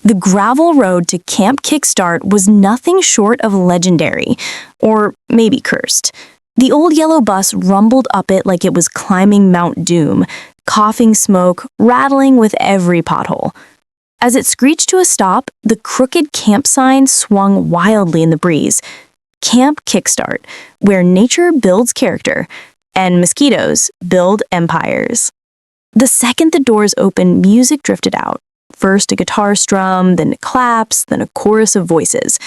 The gravel road to Camp Kickstart was nothing short of legendary, or maybe cursed. The old yellow bus rumbled up it like it was climbing Mount Doom, coughing smoke, rattling with every pothole. As it screeched to a stop, the crooked camp sign swung wildly in the breeze. Camp Kickstart, where nature builds character, and mosquitoes build empires. The second the doors opened, music drifted out. First a guitar strum, then claps, then a chorus of voices.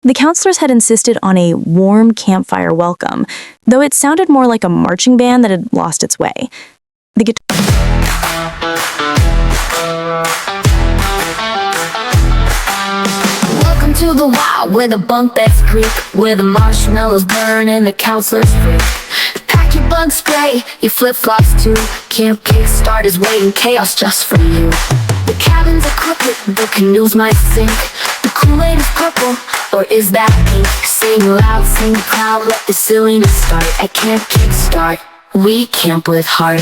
The counselors had insisted on a warm campfire welcome, though it sounded more like a marching band that had lost its way. The Welcome to the wild, where the bunk beds creak, where the marshmallows burn and the counselors freak. Pack your bug spray, your flip-flops too. Camp Kickstart is waiting, chaos just for you. The cabins are crooked, the canoes might sink. The Kool-Aid is purple, or is that pink? Sing loud, sing proud, let the silliness start. At Camp Kickstart, we camp with heart.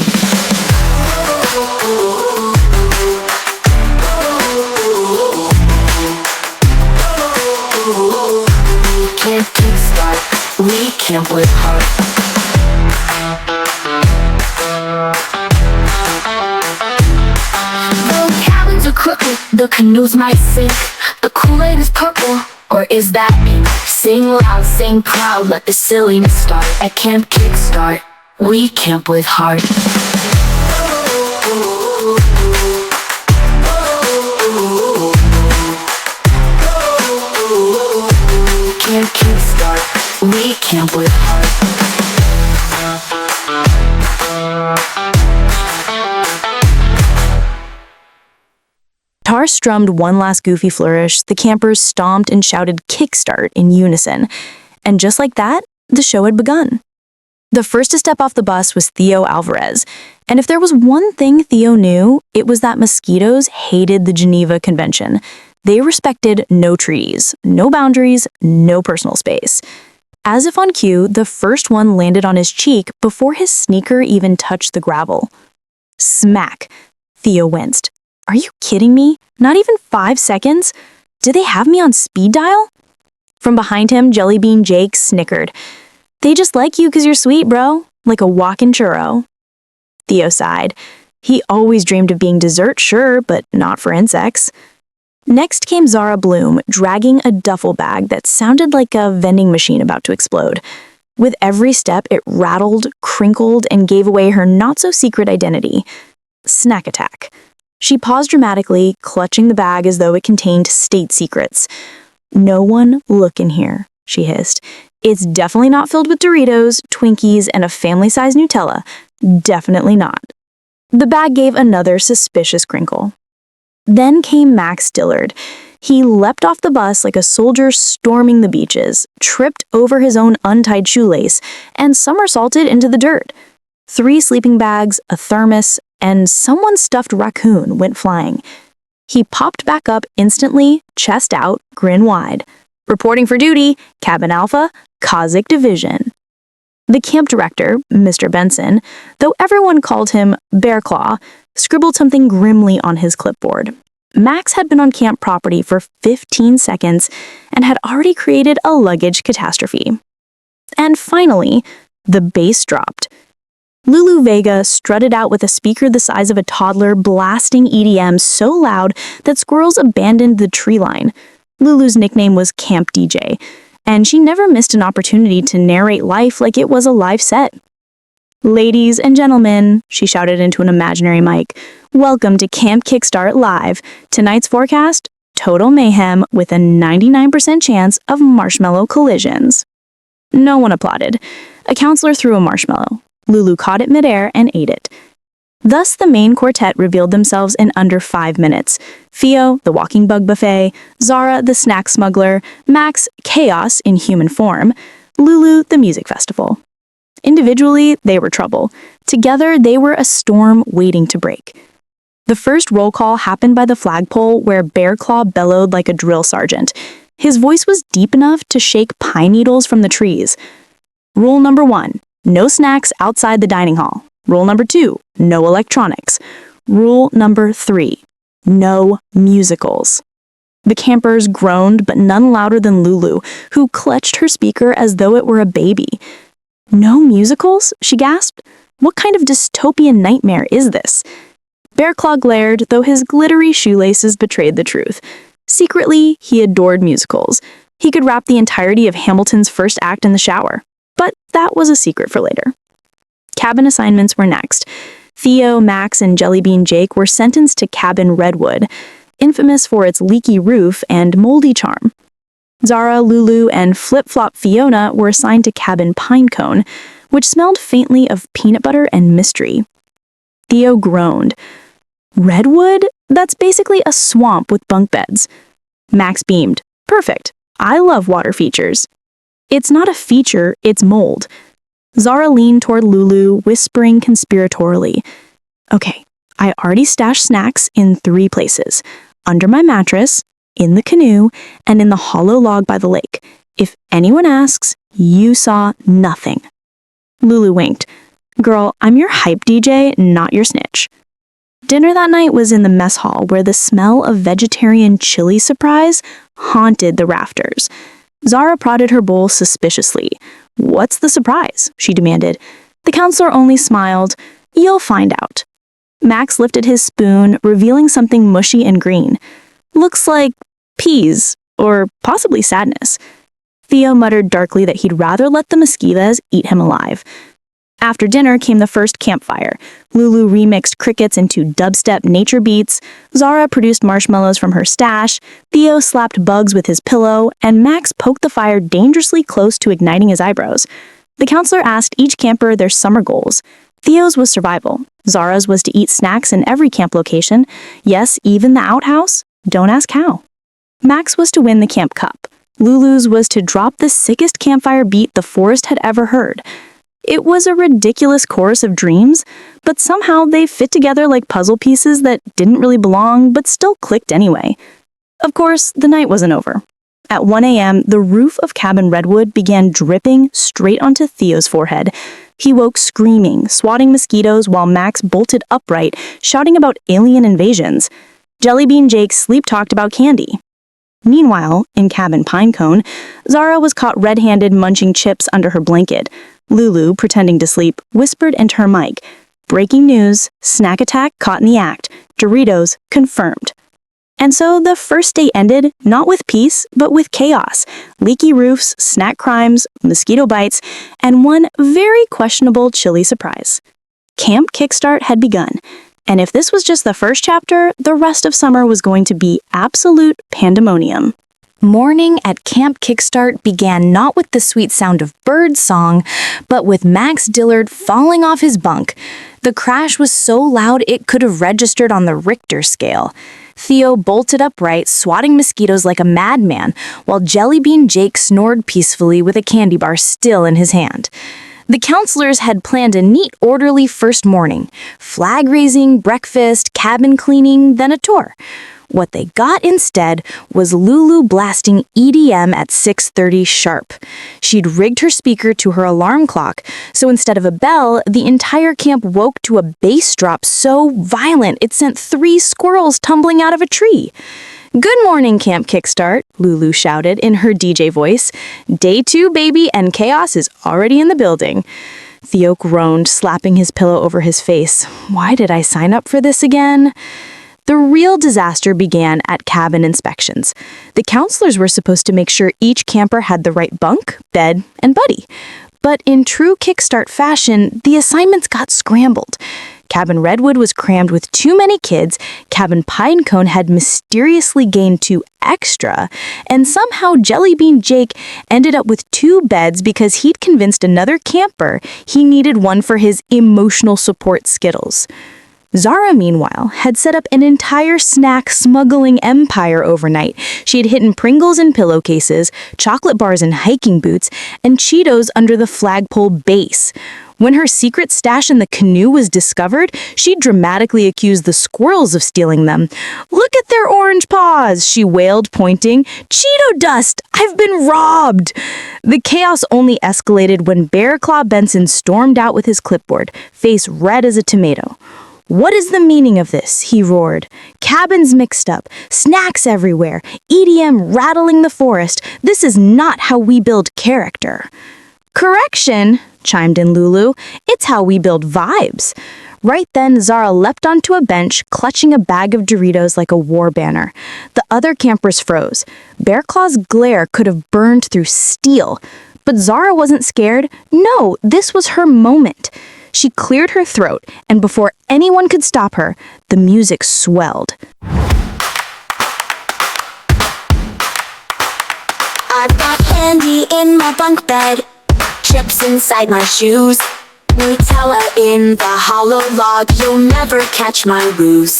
Camp Kickstart, we camp with heart. The cabins are crooked, the canoes might sink. The Kool-Aid is purple, or is that pink? Sing loud, sing proud, let the silliness start. At Camp Kickstart, we camp with heart. Camp Kickstart, we camp with heart. guitar strummed one last goofy flourish, the campers stomped and shouted Kickstart in unison. And just like that, the show had begun. The first to step off the bus was Theo Alvarez, and if there was one thing Theo knew, it was that mosquitoes hated the Geneva Convention. They respected no treaties, no boundaries, no personal space. As if on cue, the first one landed on his cheek before his sneaker even touched the gravel. Smack! Theo winced. Are you kidding me? Not even 5 seconds? Did they have me on speed dial? From behind him, Jellybean Jake snickered. They just like you 'cause you're sweet, bro. Like a walking churro. Theo sighed. He always dreamed of being dessert, sure, but not for insects. Next came Zara Bloom, dragging a duffel bag that sounded like a vending machine about to explode. With every step, it rattled, crinkled, and gave away her not-so-secret identity. Snack attack. She paused dramatically, clutching the bag as though it contained state secrets. "No one look in here," she hissed. "It's definitely not filled with Doritos, Twinkies, and a family-sized Nutella. Definitely not." The bag gave another suspicious crinkle. Then came Max Dillard. He leapt off the bus like a soldier storming the beaches, tripped over his own untied shoelace, and somersaulted into the dirt. 3 sleeping bags, a thermos, and someone's stuffed raccoon went flying. He popped back up instantly, chest out, grin wide. "Reporting for duty, Cabin Alpha, Cossack Division." The camp director, Mr. Benson, though everyone called him Bear Claw, scribbled something grimly on his clipboard. Max had been on camp property for 15 seconds and had already created a luggage catastrophe. And finally, the bass dropped. Lulu Vega strutted out with a speaker the size of a toddler, blasting EDM so loud that squirrels abandoned the tree line. Lulu's nickname was Camp DJ, and she never missed an opportunity to narrate life like it was a live set. "Ladies and gentlemen," she shouted into an imaginary mic, "welcome to Camp Kickstart Live. Tonight's forecast, total mayhem with a 99% chance of marshmallow collisions." No one applauded. A counselor threw a marshmallow. Lulu caught it midair and ate it. Thus, the main quartet revealed themselves in under 5 minutes. Theo, the walking bug buffet, Zara, the snack smuggler, Max, chaos in human form, Lulu, the music festival. Individually, they were trouble. Together, they were a storm waiting to break. The first roll call happened by the flagpole where Bear Claw bellowed like a drill sergeant. His voice was deep enough to shake pine needles from the trees. Rule number 1. No snacks outside the dining hall. Rule number 2, no electronics. Rule number 3, no musicals. The campers groaned, but none louder than Lulu, who clutched her speaker as though it were a baby. "No musicals?" she gasped. "What kind of dystopian nightmare is this?" Bearclaw glared, though his glittery shoelaces betrayed the truth. Secretly, he adored musicals. He could rap the entirety of Hamilton's first act in the shower. But that was a secret for later. Cabin assignments were next. Theo, Max, and Jellybean Jake were sentenced to Cabin Redwood, infamous for its leaky roof and moldy charm. Zara, Lulu, and Flip-Flop Fiona were assigned to Cabin Pinecone, which smelled faintly of peanut butter and mystery. Theo groaned. "Redwood? That's basically a swamp with bunk beds." Max beamed. "Perfect. I love water features." "It's not a feature, it's mold." Zara leaned toward Lulu, whispering conspiratorially. "Okay, I already stashed snacks in 3 places. Under my mattress, in the canoe, and in the hollow log by the lake. If anyone asks, you saw nothing." Lulu winked. "Girl, I'm your hype DJ, not your snitch." Dinner that night was in the mess hall, where the smell of vegetarian chili surprise haunted the rafters. Zara prodded her bowl suspiciously. "What's the surprise?" she demanded. The counselor only smiled. "You'll find out." Max lifted his spoon, revealing something mushy and green. "Looks like peas, or possibly sadness." Theo muttered darkly that he'd rather let the mosquitoes eat him alive. After dinner came the first campfire. Lulu remixed crickets into dubstep nature beats, Zara produced marshmallows from her stash, Theo slapped bugs with his pillow, and Max poked the fire dangerously close to igniting his eyebrows. The counselor asked each camper their summer goals. Theo's was survival. Zara's was to eat snacks in every camp location. Yes, even the outhouse. Don't ask how. Max was to win the camp cup. Lulu's was to drop the sickest campfire beat the forest had ever heard. It was a ridiculous chorus of dreams, but somehow they fit together like puzzle pieces that didn't really belong but still clicked anyway. Of course, the night wasn't over. At 1 a.m., the roof of Cabin Redwood began dripping straight onto Theo's forehead. He woke screaming, swatting mosquitoes while Max bolted upright, shouting about alien invasions. Jellybean Jake sleep-talked about candy. Meanwhile, in Cabin Pinecone, Zara was caught red-handed munching chips under her blanket. Lulu, pretending to sleep, whispered into her mic. "Breaking news, snack attack caught in the act. Doritos confirmed." And so the first day ended, not with peace, but with chaos. Leaky roofs, snack crimes, mosquito bites, and one very questionable chili surprise. Camp Kickstart had begun, and if this was just the first chapter, the rest of summer was going to be absolute pandemonium. Morning at Camp Kickstart began not with the sweet sound of birdsong, but with Max Dillard falling off his bunk. The crash was so loud it could have registered on the Richter scale. Theo bolted upright, swatting mosquitoes like a madman, while Jellybean Jake snored peacefully with a candy bar still in his hand. The counselors had planned a neat, orderly first morning. Flag raising, breakfast, cabin cleaning, then a tour. What they got instead was Lulu blasting EDM at 6:30 sharp. She'd rigged her speaker to her alarm clock, so instead of a bell, the entire camp woke to a bass drop so violent it sent 3 squirrels tumbling out of a tree. "Good morning, Camp Kickstart," Lulu shouted in her DJ voice. "Day 2, baby, and chaos is already in the building." Theo groaned, slapping his pillow over his face. Why did I sign up for this again? The real disaster began at cabin inspections. The counselors were supposed to make sure each camper had the right bunk, bed, and buddy. But in true Kickstart fashion, the assignments got scrambled. Cabin Redwood was crammed with too many kids, Cabin Pinecone had mysteriously gained 2 extra, and somehow Jellybean Jake ended up with 2 beds because he'd convinced another camper he needed one for his emotional support Skittles. Zara, meanwhile, had set up an entire snack smuggling empire overnight. She had hidden Pringles in pillowcases, chocolate bars in hiking boots, and Cheetos under the flagpole base. When her secret stash in the canoe was discovered, she dramatically accused the squirrels of stealing them. "Look at their orange paws," she wailed, pointing. "Cheeto dust! I've been robbed!" The chaos only escalated when Bearclaw Benson stormed out with his clipboard, face red as a tomato. "What is the meaning of this?" he roared. "Cabins mixed up, snacks everywhere, EDM rattling the forest. This is not how we build character." "Correction," chimed in Lulu. "It's how we build vibes." Right then, Zara leapt onto a bench, clutching a bag of Doritos like a war banner. The other campers froze. Bearclaw's glare could have burned through steel. But Zara wasn't scared. No, this was her moment. She cleared her throat, and before anyone could stop her, the music swelled. I've got candy in my bunk bed, chips inside my shoes, Nutella in the hollow log, you'll never catch my ruse.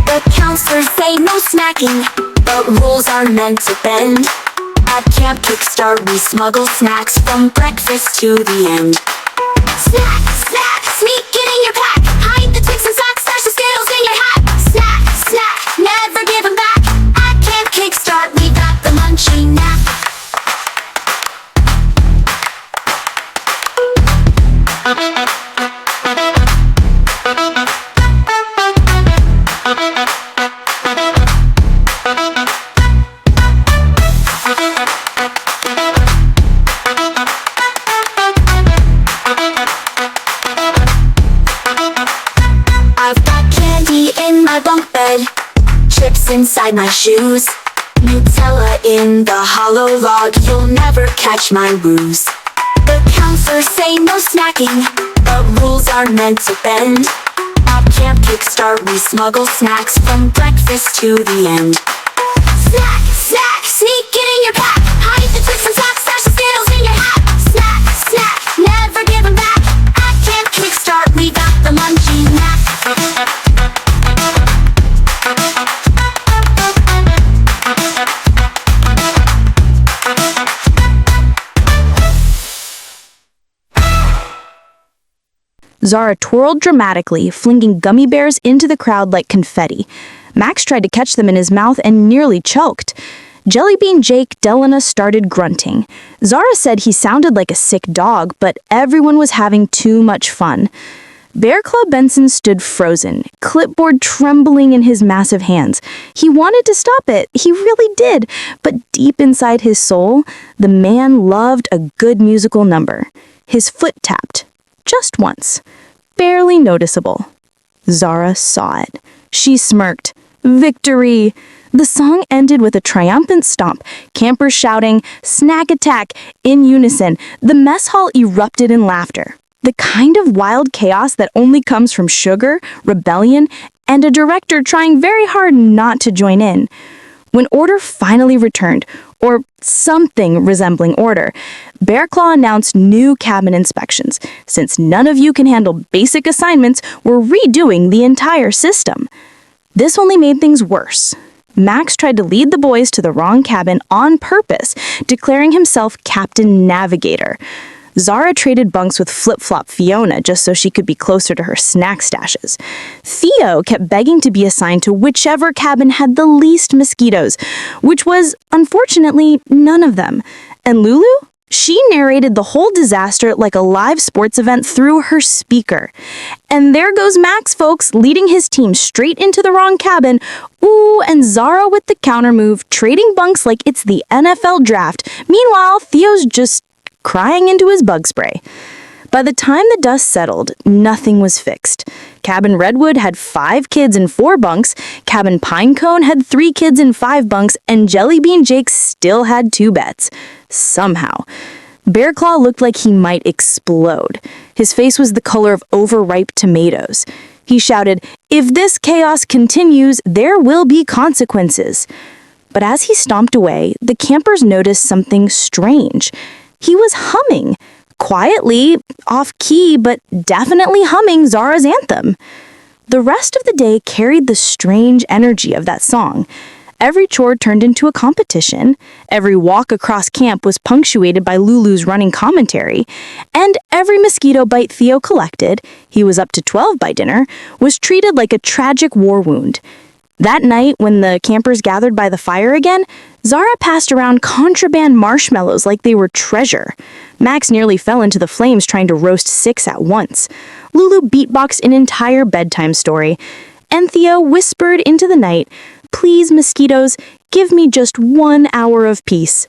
The counselors say no snacking, but rules are meant to bend. At Camp Kickstart we smuggle snacks from breakfast to the end. Snack, snack, sneak it in your pack, hide the Twix and socks, stash the Skittles in your hat. Snack, snack, never give them back. At Camp Kickstart we got the munchie knack. I've got candy in my bunk bed, chips inside my shoes, Nutella in the hollow log, you'll never catch my ruse. The counselors say no snacking, but rules are meant to bend. At Camp Kickstart we smuggle snacks from breakfast to the end. Snack, snack, sneak it in your pack, hide the Twix and socks, stash the Skittles in your hat. Snack, snack, never give them back. At Camp Kickstart we got the munchie knack. Zara twirled dramatically, flinging gummy bears into the crowd like confetti. Max tried to catch them in his mouth and nearly choked. Jellybean Jake Delana started grunting. Zara said he sounded like a sick dog, but everyone was having too much fun. Bearclaw Benson stood frozen, clipboard trembling in his massive hands. He wanted to stop it, he really did, but deep inside his soul, the man loved a good musical number. His foot tapped. Just once. Barely noticeable. Zara saw it. She smirked. Victory! The song ended with a triumphant stomp, campers shouting, "Snack attack!" in unison. The mess hall erupted in laughter. The kind of wild chaos that only comes from sugar, rebellion, and a director trying very hard not to join in. When order finally returned, or something resembling order, Bearclaw announced new cabin inspections. Since none of you can handle basic assignments, we're redoing the entire system. This only made things worse. Max tried to lead the boys to the wrong cabin on purpose, declaring himself Captain Navigator. Zara traded bunks with Flip-Flop Fiona just so she could be closer to her snack stashes. Theo kept begging to be assigned to whichever cabin had the least mosquitoes, which was, unfortunately, none of them. And Lulu? She narrated the whole disaster like a live sports event through her speaker. And there goes Max, folks, leading his team straight into the wrong cabin. Ooh, and Zara with the counter move, trading bunks like it's the NFL draft. Meanwhile, Theo's just crying into his bug spray. By the time the dust settled, nothing was fixed. Cabin Redwood had 5 kids in 4 bunks, Cabin Pinecone had 3 kids in 5 bunks, and Jellybean Jake still had 2 beds. Somehow. Bearclaw looked like he might explode. His face was the color of overripe tomatoes. He shouted, "If this chaos continues, there will be consequences." But as he stomped away, the campers noticed something strange. He was humming. Quietly, off-key, but definitely humming Zara's anthem. The rest of the day carried the strange energy of that song. Every chore turned into a competition. Every walk across camp was punctuated by Lulu's running commentary. And every mosquito bite Theo collected, he was up to 12 by dinner, was treated like a tragic war wound. That night, when the campers gathered by the fire again, Zara passed around contraband marshmallows like they were treasure. Max nearly fell into the flames trying to roast 6 at once. Lulu beatboxed an entire bedtime story. And Theo whispered into the night, "Please, mosquitoes, give me just 1 hour of peace."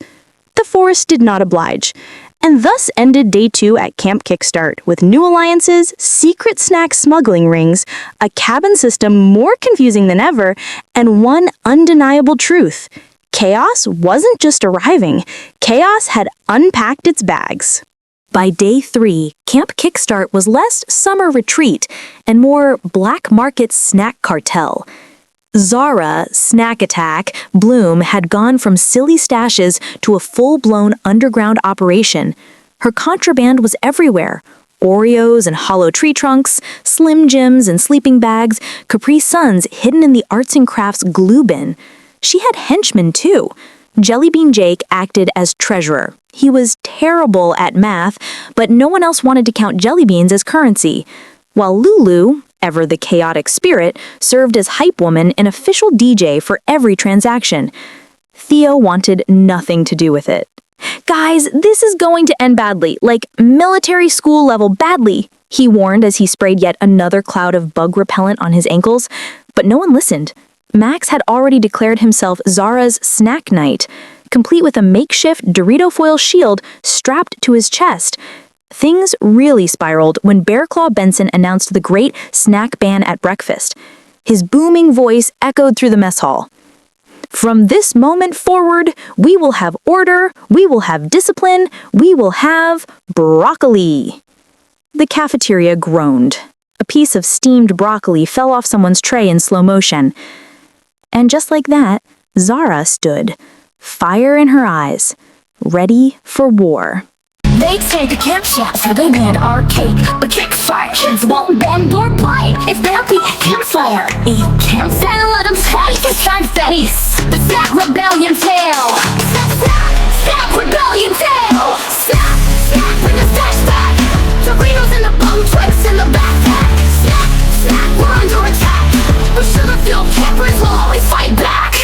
The forest did not oblige. And thus ended day 2 at Camp Kickstart, with new alliances, secret snack smuggling rings, a cabin system more confusing than ever, and one undeniable truth. Chaos wasn't just arriving. Chaos had unpacked its bags. By day 3, Camp Kickstart was less summer retreat and more black market snack cartel. Zara, Snack Attack, Bloom had gone from silly stashes to a full-blown underground operation. Her contraband was everywhere. Oreos and hollow tree trunks, Slim Jims and sleeping bags, Capri Suns hidden in the arts and crafts glue bin. She had henchmen too. Jellybean Jake acted as treasurer. He was terrible at math, but no one else wanted to count jelly beans as currency. While Lulu, ever the chaotic spirit, served as hype woman and official DJ for every transaction. Theo wanted nothing to do with it. "Guys, this is going to end badly, like military school level badly," he warned as he sprayed yet another cloud of bug repellent on his ankles. But no one listened. Max had already declared himself Zara's snack knight, complete with a makeshift Dorito foil shield strapped to his chest. Things really spiraled when Bearclaw Benson announced the great snack ban at breakfast. His booming voice echoed through the mess hall. "From this moment forward, we will have order, we will have discipline, we will have broccoli." The cafeteria groaned. A piece of steamed broccoli fell off someone's tray in slow motion. And just like that, Zara stood, fire in her eyes, ready for war. They take a camp chef, so they made our cake. But Kickstart kids won't bend or bite. It's happy campfire. Eat campfire, let them take a side face. The Snack Rebellion tale. Snack, snack, Snack Rebellion tale. Snack, snack, bring the stash back. Doritos in the bum, Twix in the backpack. Snack, snack, we're under attack. The sugar-filled campers will always fight back.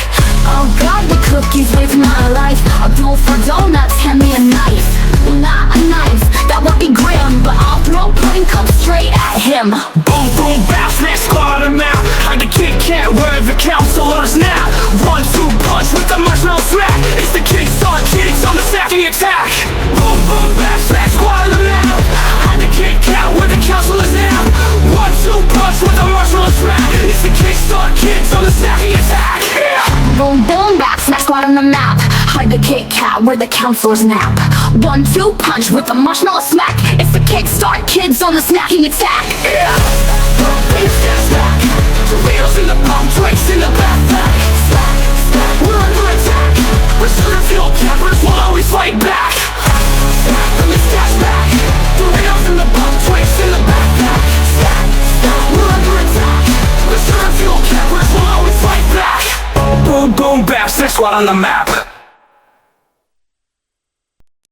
Oh God, the cookies with my life. I'll go for donuts, hand me a knife. Not a knife, that would be grim, but I'll throw pudding cups straight at him. Boom, boom, bounce, next squad, I'm out. I'm the Kit Kat, wherever counselors now. 1-2 punch with the marshmallow smack. It's the Kickstart kids on the snacky attack. Boom, boom, bounce, next squad, I'm out. I'm the Kit Kat, where the counselors now. 1-2 punch with the marshmallow smack. It's the Kickstart kids on the snacky attack. Yeah. Boom, boom, back, next squad on the map. Hide the Kit Kat where the counselors nap. 1-2 punch with the marshmallow smack. It's the Kickstart kids on the snacking attack. Yeah. It's just back. Doritos in the palm, Twix in the backpack. Snack, snack, we're under attack. We're sugar-filled campers, we'll always fight back. Snack, let me stash back. Doritos in the palm, Twix in the backpack. Snack, snack, we're under attack. We're sugar-filled campers, we'll always fight back. Boom, boom, bash, next one on the map.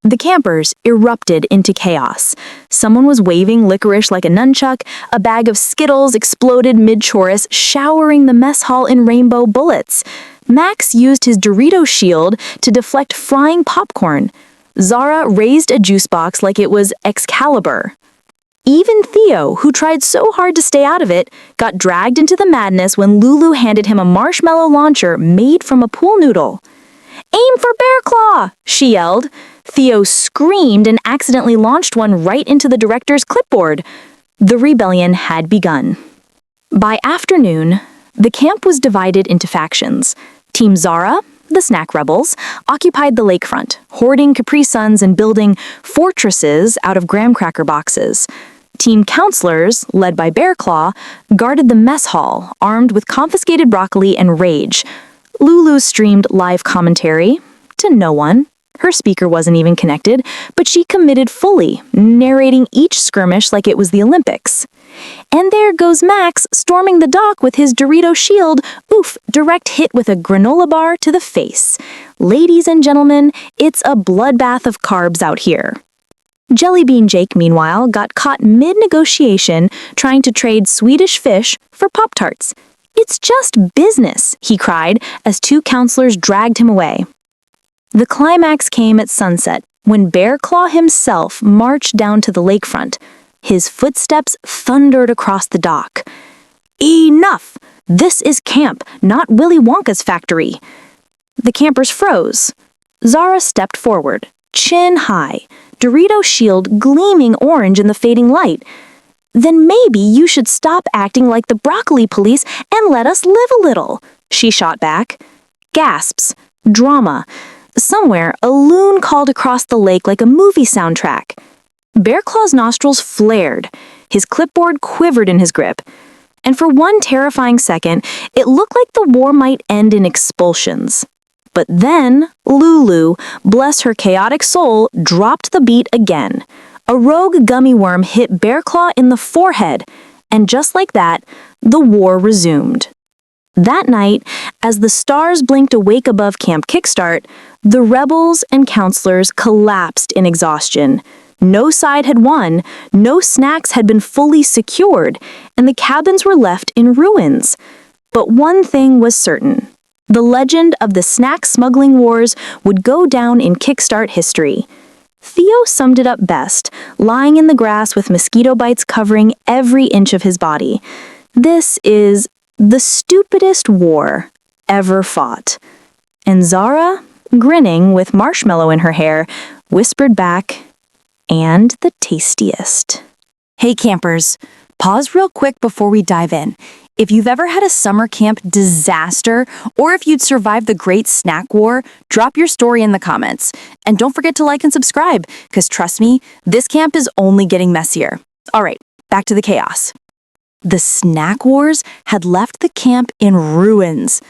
The campers erupted into chaos. Someone was waving licorice like a nunchuck, a bag of Skittles exploded mid-chorus, showering the mess hall in rainbow bullets. Max used his Dorito shield to deflect flying popcorn. Zara raised a juice box like it was Excalibur. Even Theo, who tried so hard to stay out of it, got dragged into the madness when Lulu handed him a marshmallow launcher made from a pool noodle. "Aim for Bearclaw!" she yelled. Theo screamed and accidentally launched one right into the director's clipboard. The rebellion had begun. By afternoon, the camp was divided into factions. Team Zara, the snack rebels, occupied the lakefront, hoarding Capri Suns and building fortresses out of graham cracker boxes. Team counselors, led by Bearclaw, guarded the mess hall, armed with confiscated broccoli and rage. Lulu streamed live commentary to no one. Her speaker wasn't even connected, but she committed fully, narrating each skirmish like it was the Olympics. And there goes Max storming the dock with his Dorito shield. Oof, direct hit with a granola bar to the face. Ladies and gentlemen, it's a bloodbath of carbs out here. Jellybean Jake, meanwhile, got caught mid-negotiation trying to trade Swedish fish for Pop-Tarts. "It's just business," he cried as two counselors dragged him away. The climax came at sunset when Bear Claw himself marched down to the lakefront. His footsteps thundered across the dock. "Enough! This is camp, not Willy Wonka's factory." The campers froze. Zara stepped forward, chin high, Dorito shield gleaming orange in the fading light. "Then maybe you should stop acting like the broccoli police and let us live a little," she shot back. Gasps. Drama. Somewhere, a loon called across the lake like a movie soundtrack. Bear Claw's nostrils flared. His clipboard quivered in his grip. And for one terrifying second, it looked like the war might end in expulsions. But then, Lulu, bless her chaotic soul, dropped the beat again. A rogue gummy worm hit Bear Claw in the forehead, and just like that, the war resumed. That night, as the stars blinked awake above Camp Kickstart, the rebels and counselors collapsed in exhaustion. No side had won, no snacks had been fully secured, and the cabins were left in ruins. But one thing was certain. The legend of the snack smuggling wars would go down in Kickstart history. Theo summed it up best, lying in the grass with mosquito bites covering every inch of his body. This is the stupidest war ever fought. And Zara, grinning with marshmallow in her hair, whispered back, "And the tastiest." Hey campers, pause real quick before we dive in. If you've ever had a summer camp disaster, or if you'd survived the Great Snack War, drop your story in the comments. And don't forget to like and subscribe, because trust me, this camp is only getting messier. All right, back to the chaos. The snack wars had left the camp in ruins.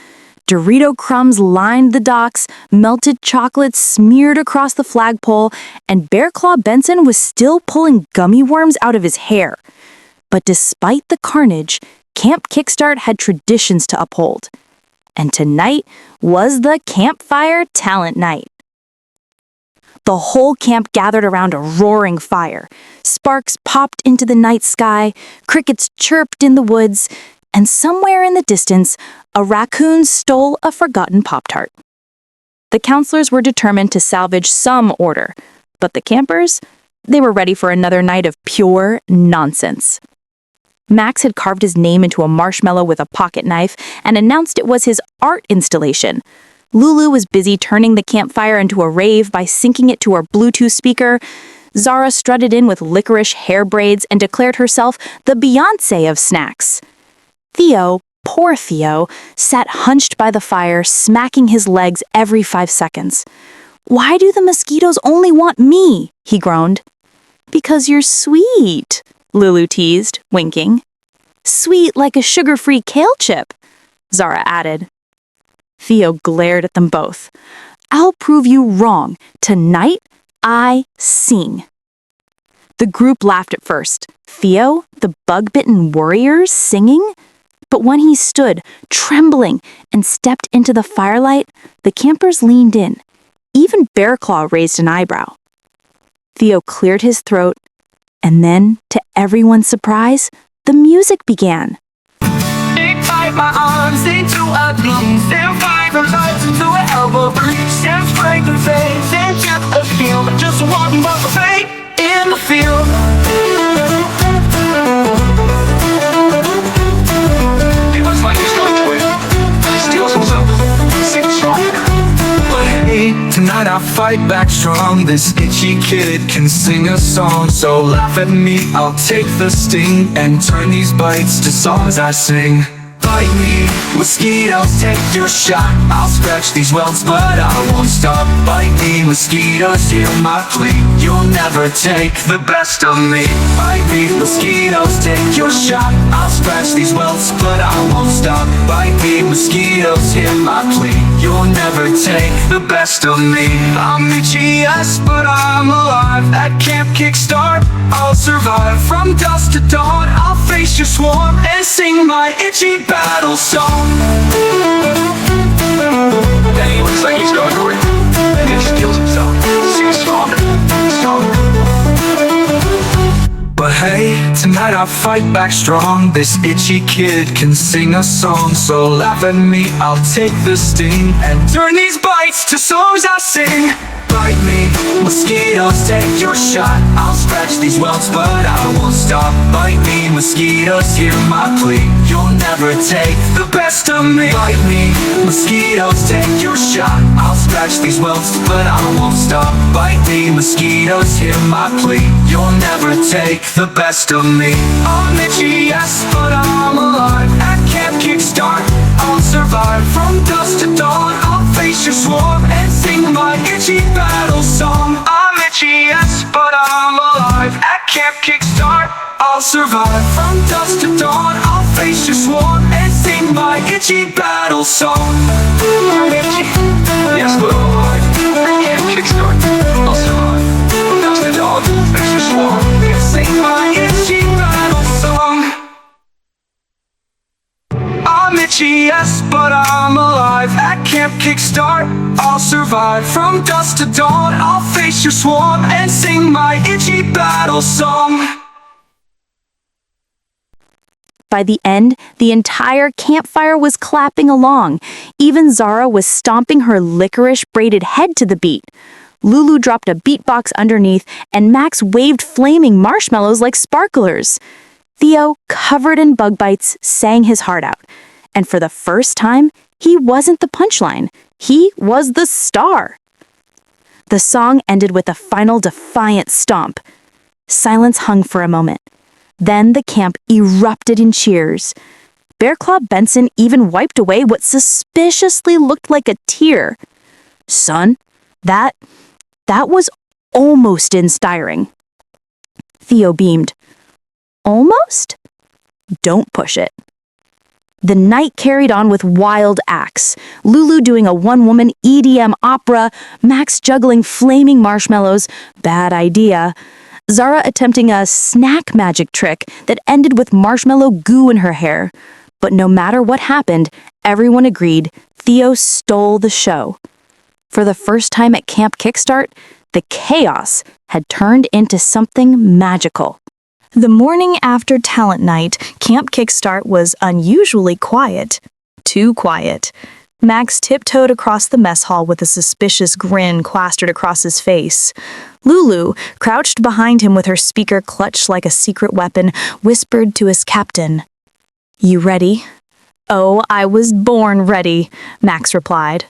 Dorito crumbs lined the docks, melted chocolate smeared across the flagpole, and Bear Claw Benson was still pulling gummy worms out of his hair. But despite the carnage, Camp Kickstart had traditions to uphold. And tonight was the Campfire Talent Night. The whole camp gathered around a roaring fire. Sparks popped into the night sky, crickets chirped in the woods, and somewhere in the distance, a raccoon stole a forgotten Pop-Tart. The counselors were determined to salvage some order, but the campers, they were ready for another night of pure nonsense. Max had carved his name into a marshmallow with a pocket knife and announced it was his art installation. Lulu was busy turning the campfire into a rave by syncing it to her Bluetooth speaker. Zara strutted in with licorice hair braids and declared herself the Beyoncé of snacks. Theo, poor Theo, sat hunched by the fire, smacking his legs every 5 seconds. "Why do the mosquitoes only want me?" he groaned. "Because you're sweet," Lulu teased, winking. "Sweet like a sugar-free kale chip," Zara added. Theo glared at them both. "I'll prove you wrong. Tonight, I sing." The group laughed at first. Theo, the bug-bitten warrior, singing? But when he stood, trembling, and stepped into the firelight, the campers leaned in. Even Bear Claw raised an eyebrow. Theo cleared his throat, and then, to everyone's surprise, the music began. Ignite my arms into a gloom, stand fire the lights into an elbow reach, stand strength and faith, and get a feel, just walking by the fate in the field. It looks like he's going to win. He steals himself, sing strong. But hey, tonight I fight back strong. This itchy kid can sing a song, so laugh at me, I'll take the sting and turn these bites to songs I sing. Bite me, mosquitoes, take your shot. I'll scratch these welts, but I won't stop. Bite me, mosquitoes, hear my plea. You'll never take the best of me. Bite me, mosquitoes, take your shot. I'll scratch these welts, but I won't stop. Bite me, mosquitoes, hear my plea. You'll never take the best of me. I'm itchy, yes, but I'm alive. At Camp Kickstart, I'll survive. From dusk to dawn, I'll face your swarm and sing my itchy battle song. And he looks like he's going to win. And he steals himself. Sing stronger, stronger. But hey, tonight Tonight I fight back strong. This itchy kid can sing a song. So laugh at me, I'll take the sting and turn these bites to songs I sing. Bite me, mosquitoes, take your shot. I'll scratch these welts, but I won't stop. Bite me, mosquitoes, hear my plea. You'll never take the best of me. Bite me, mosquitoes, take your shot. I'll scratch these welts, but I won't stop. Bite me, mosquitoes, hear my plea. You'll never take the best of me. I'm itchy, yes, but I'm alive. At Camp Kickstart, I'll survive. From dusk to dawn, I'll face your swarm and sing my itchy battle song. I'm itchy, yes, but I'm alive. At Camp Kickstart, I'll survive. From dusk to dawn, I'll face your swarm and sing my itchy battle song. I'm itchy, yes, but I'm alive. At Camp Kickstart, I'll survive. From dusk to dawn, I'll face your swarm and sing my itchy battle song. I'm itchy, yes, but I'm alive. At Camp Kickstart, I'll survive. From dusk to dawn, I'll face your swarm and sing my itchy battle song. By the end, the entire campfire was clapping along. Even Zara was stomping her licorice braided head to the beat. Lulu dropped a beatbox underneath, and Max waved flaming marshmallows like sparklers. Theo, covered in bug bites, sang his heart out. And for the first time, he wasn't the punchline. He was the star. The song ended with a final defiant stomp. Silence hung for a moment. Then the camp erupted in cheers. Bearclaw Benson even wiped away what suspiciously looked like a tear. Son, that was almost inspiring. Theo beamed. Almost? Don't push it. The night carried on with wild acts. Lulu doing a one-woman EDM opera, Max juggling flaming marshmallows, bad idea. Zara attempting a snack magic trick that ended with marshmallow goo in her hair. But no matter what happened, everyone agreed Theo stole the show. For the first time at Camp Kickstart, the chaos had turned into something magical. The morning after talent night, Camp Kickstart was unusually quiet. Too quiet. Max tiptoed across the mess hall with a suspicious grin plastered across his face. Lulu, crouched behind him with her speaker clutched like a secret weapon, whispered to his captain. "You ready?" "Oh, I was born ready," Max replied.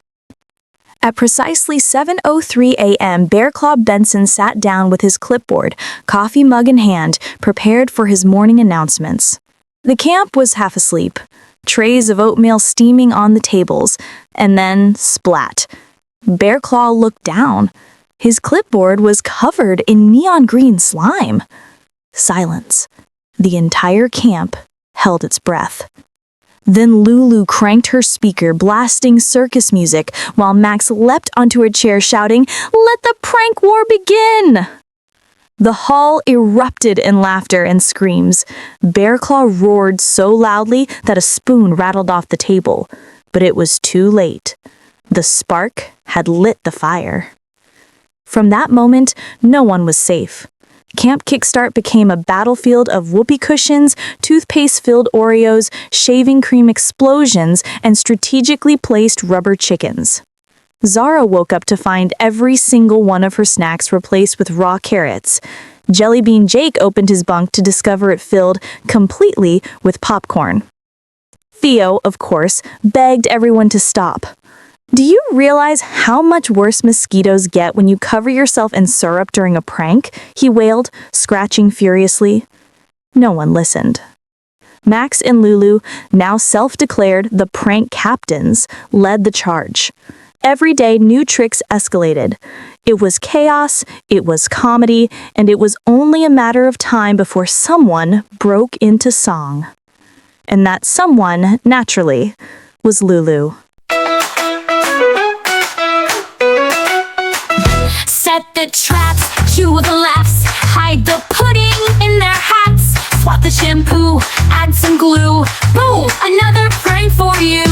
At precisely 7:03 a.m., Bearclaw Benson sat down with his clipboard, coffee mug in hand, prepared for his morning announcements. The camp was half asleep, trays of oatmeal steaming on the tables, and then splat. Bearclaw looked down. His clipboard was covered in neon green slime. Silence. The entire camp held its breath. Then Lulu cranked her speaker, blasting circus music, while Max leapt onto her chair shouting, "Let the prank war begin!" The hall erupted in laughter and screams. Bearclaw roared so loudly that a spoon rattled off the table. But it was too late. The spark had lit the fire. From that moment, no one was safe. Camp Kickstart became a battlefield of whoopee cushions, toothpaste-filled Oreos, shaving cream explosions, and strategically placed rubber chickens. Zara woke up to find every single one of her snacks replaced with raw carrots. Jellybean Jake opened his bunk to discover it filled completely with popcorn. Theo, of course, begged everyone to stop. "Do you realize how much worse mosquitoes get when you cover yourself in syrup during a prank?" he wailed, scratching furiously. No one listened. Max and Lulu, now self-declared the prank captains, led the charge. Every day, new tricks escalated. It was chaos, it was comedy, and it was only a matter of time before someone broke into song. And that someone, naturally, was Lulu. Set the traps, cue the laughs, hide the pudding in their hats. Swap the shampoo, add some glue. Boom, another prank for you.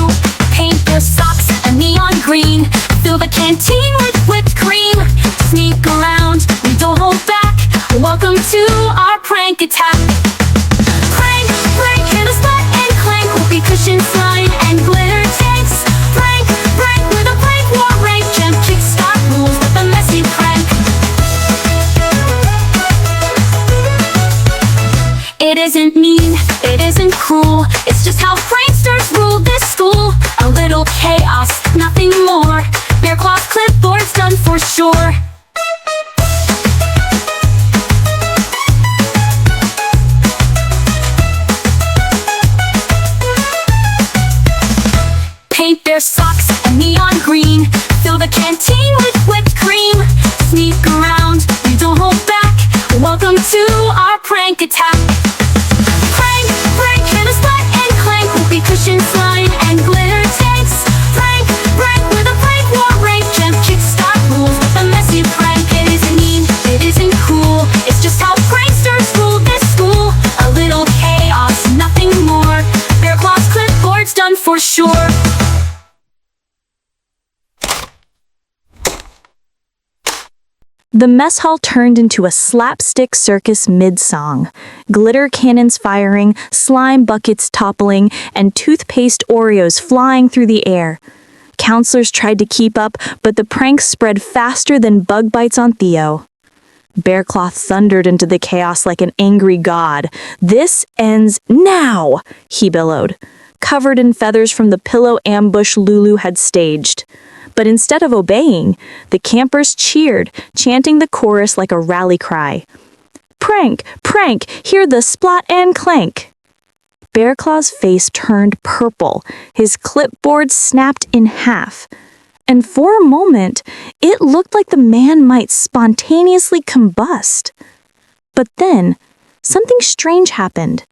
Paint your socks a neon green. Fill the canteen with whipped cream. Sneak around, we don't hold back. Welcome to our prank attack. clipboard's done for sure. Paint their socks a neon green. Fill the canteen with whipped cream. Sneak around, we don't hold back. Welcome to our prank attack. Prank, prank, hit a splat and clank. Will be cushion, slime, and glitter tanks. Prank, prank, with a prank war rank. Jump, kickstart rules. A messy prank, it isn't mean, it isn't cool. It's just how pranksters rule this school. A little chaos, nothing more. Bear Claw's clipboard's done for sure. The mess hall turned into a slapstick circus mid-song. Glitter cannons firing, slime buckets toppling, and toothpaste Oreos flying through the air. Counselors tried to keep up, but the pranks spread faster than bug bites on Theo. Bearclaw thundered into the chaos like an angry god. "This ends now!" he bellowed, covered in feathers from the pillow ambush Lulu had staged. But instead of obeying, the campers cheered, chanting the chorus like a rally cry. "Prank! Prank! Hear the splat and clank!" Bearclaw's face turned purple, his clipboard snapped in half, and for a moment, it looked like the man might spontaneously combust. But then, something strange happened.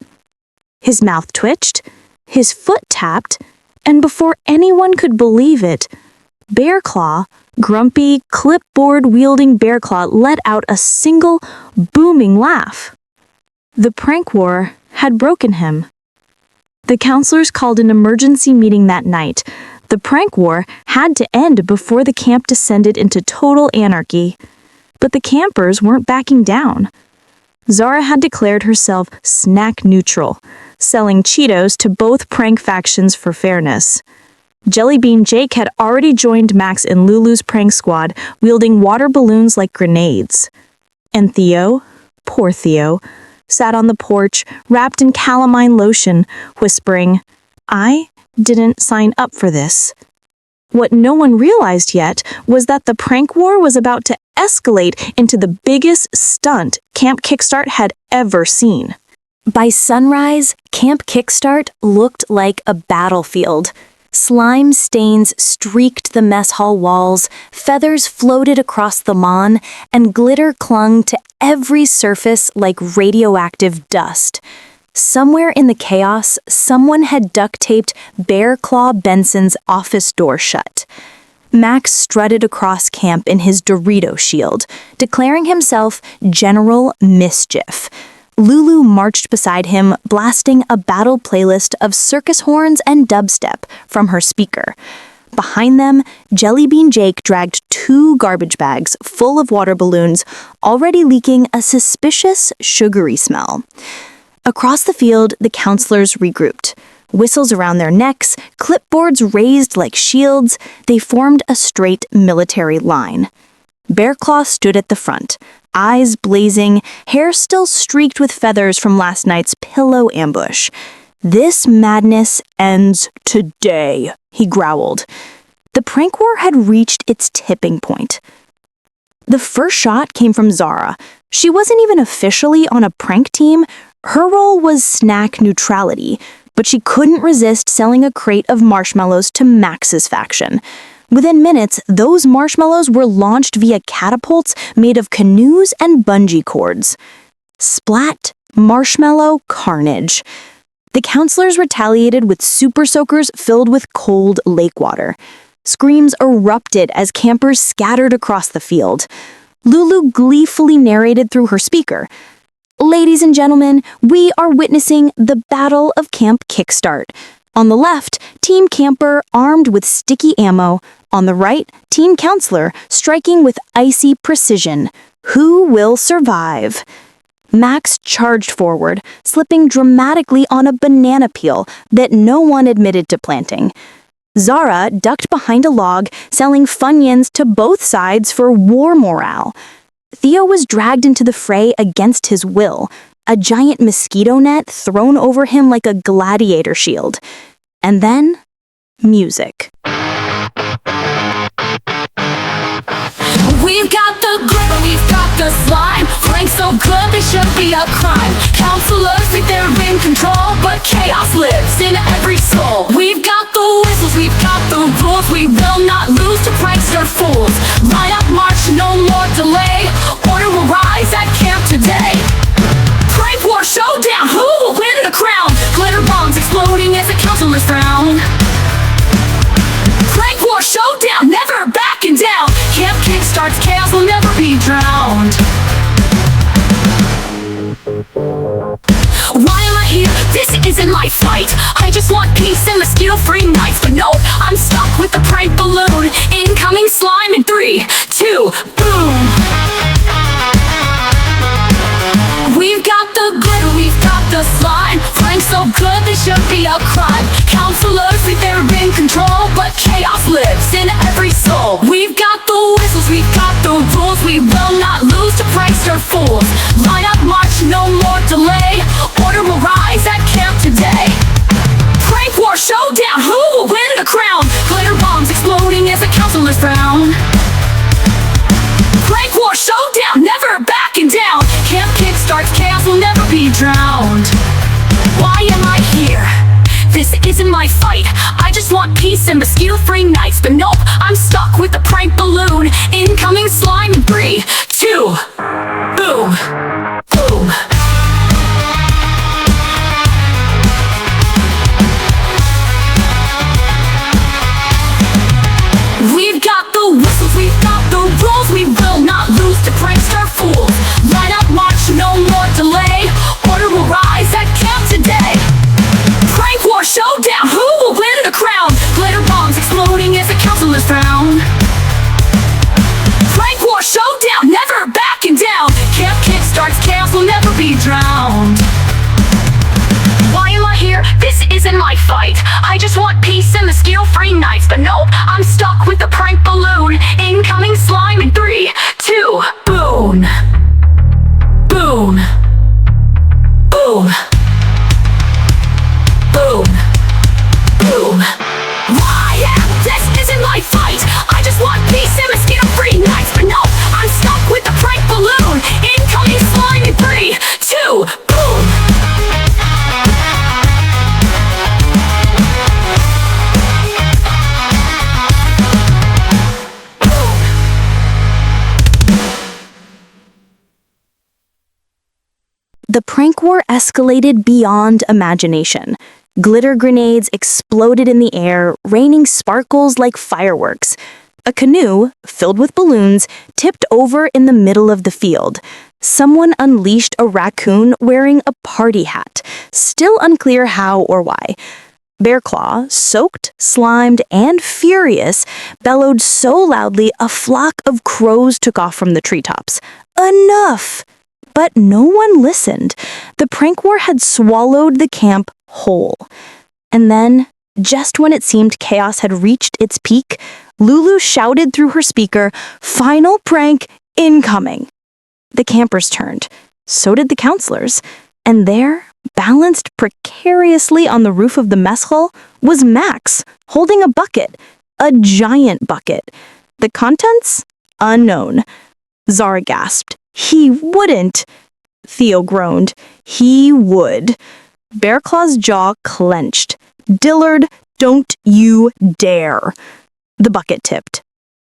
His mouth twitched, his foot tapped, and before anyone could believe it, Bearclaw, grumpy, clipboard-wielding Bearclaw let out a single, booming laugh. The prank war had broken him. The counselors called an emergency meeting that night. The prank war had to end before the camp descended into total anarchy. But the campers weren't backing down. Zara had declared herself snack neutral, selling Cheetos to both prank factions for fairness. Jellybean Jake had already joined Max and Lulu's prank squad, wielding water balloons like grenades. And Theo, poor Theo, sat on the porch, wrapped in calamine lotion, whispering, "I didn't sign up for this." What no one realized yet was that the prank war was about to escalate into the biggest stunt Camp Kickstart had ever seen. By sunrise, Camp Kickstart looked like a battlefield. Slime stains streaked the mess hall walls, feathers floated across the lawn, and glitter clung to every surface like radioactive dust. Somewhere in the chaos, someone had duct-taped Bearclaw Benson's office door shut. Max strutted across camp in his Dorito shield, declaring himself General Mischief. Lulu marched beside him, blasting a battle playlist of circus horns and dubstep from her speaker. Behind them, Jellybean Jake dragged 2 garbage bags full of water balloons, already leaking a suspicious, sugary smell. Across the field, the counselors regrouped. Whistles around their necks, clipboards raised like shields, they formed a straight military line. Bearclaw stood at the front, eyes blazing, hair still streaked with feathers from last night's pillow ambush. "This madness ends today," he growled. The prank war had reached its tipping point. The first shot came from Zara. She wasn't even officially on a prank team. Her role was snack neutrality, but she couldn't resist selling a crate of marshmallows to Max's faction. Within minutes, those marshmallows were launched via catapults made of canoes and bungee cords. Splat, marshmallow, carnage. The counselors retaliated with super soakers filled with cold lake water. Screams erupted as campers scattered across the field. Lulu gleefully narrated through her speaker. "Ladies and gentlemen, we are witnessing the Battle of Camp Kickstart. On the left, Team Camper armed with sticky ammo. On the right, Team Counselor striking with icy precision. Who will survive?" Max charged forward, slipping dramatically on a banana peel that no one admitted to planting. Zara ducked behind a log, selling Funyuns to both sides for war morale. Theo was dragged into the fray against his will, a giant mosquito net thrown over him like a gladiator shield. And then, music. We've got the glitter, we've got the slime. Frank's so good, they should be a crime. Counselors think they're in control, but chaos lives in every soul. We've got the whistles, we've got the rules. We will not lose to prankster fools. Line up, march, no more delay. Order will rise at camp today. Prank war showdown, who will win the crown? Glitter bombs exploding as the counselors frown. Prank war showdown, never backing down. Camp Kickstart's chaos will never be drowned. Why am I here? This isn't my fight. I just want peace and mosquito-free nights. But no, I'm stuck with the prank balloon. Incoming slime in 3, 2, boom. We've got the glitter, we've got the slime. Frank's so good, they should be a crime. Counselors think they're in control, but chaos lives in every soul. We've got the whistles, we've got the rules. We will not lose to prankster fools. Line up, march, no more delay. Order will rise at camp today. Prank war showdown, who will win the crown? Glitter bombs exploding as the counselors frown. Prank war showdown, never backing down. Camp Kickstart's chaos will never be drowned. Why am I here? This isn't my fight. I just want peace and mosquito-free nights. But nope, I'm stuck with the prank balloon. Incoming slime in 3, 2, boom, boom. We've got the whistles, we've got the rules. We will not lose to prankster fools. Line up, march, no more delay. Order will rise at camp today. Prank war showdown, who will win the crown? Glitter bombs exploding as the counselors frown. Prank war showdown, never backing down. Camp Kickstart's chaos will never be drowned. Why am I here? This isn't my fight. I just want peace and mosquito-free nights. But nope, I'm stuck with the prank balloon. Incoming slime in 3, 2, boom, boom, boom, boom, boom. Why this isn't my fight. I just want peace and mosquito-free nights. But no, I'm stuck with the prank balloon. Incoming slime in 3, 2, boom. The prank war escalated beyond imagination. Glitter grenades exploded in the air, raining sparkles like fireworks. A canoe, filled with balloons, tipped over in the middle of the field. Someone unleashed a raccoon wearing a party hat, still unclear how or why. Bearclaw, soaked, slimed, and furious, bellowed so loudly a flock of crows took off from the treetops. Enough! But no one listened. The prank war had swallowed the camp whole. And then, just when it seemed chaos had reached its peak, Lulu shouted through her speaker, "Final prank incoming!" The campers turned. So did the counselors. And there, balanced precariously on the roof of the mess hall, was Max, holding a bucket. A giant bucket. The contents? Unknown. Zara gasped. He wouldn't. Theo groaned. He would. Bearclaw's jaw clenched. Dillard, don't you dare. The bucket tipped.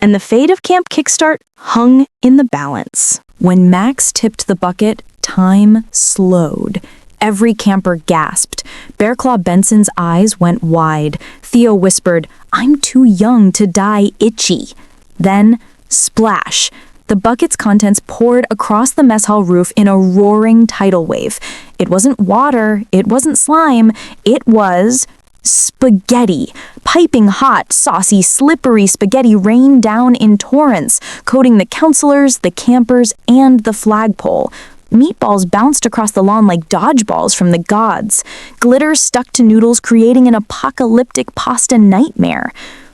And the fate of Camp Kickstart hung in the balance. When Max tipped the bucket, time slowed. Every camper gasped. Bearclaw Benson's eyes went wide. Theo whispered, "I'm too young to die itchy." Then, splash. The bucket's contents poured across the mess hall roof in a roaring tidal wave. It wasn't water, it wasn't slime, it was spaghetti. Piping hot, saucy, slippery spaghetti rained down in torrents, coating the counselors, the campers, and the flagpole. Meatballs bounced across the lawn like dodgeballs from the gods. Glitter stuck to noodles, creating an apocalyptic pasta nightmare.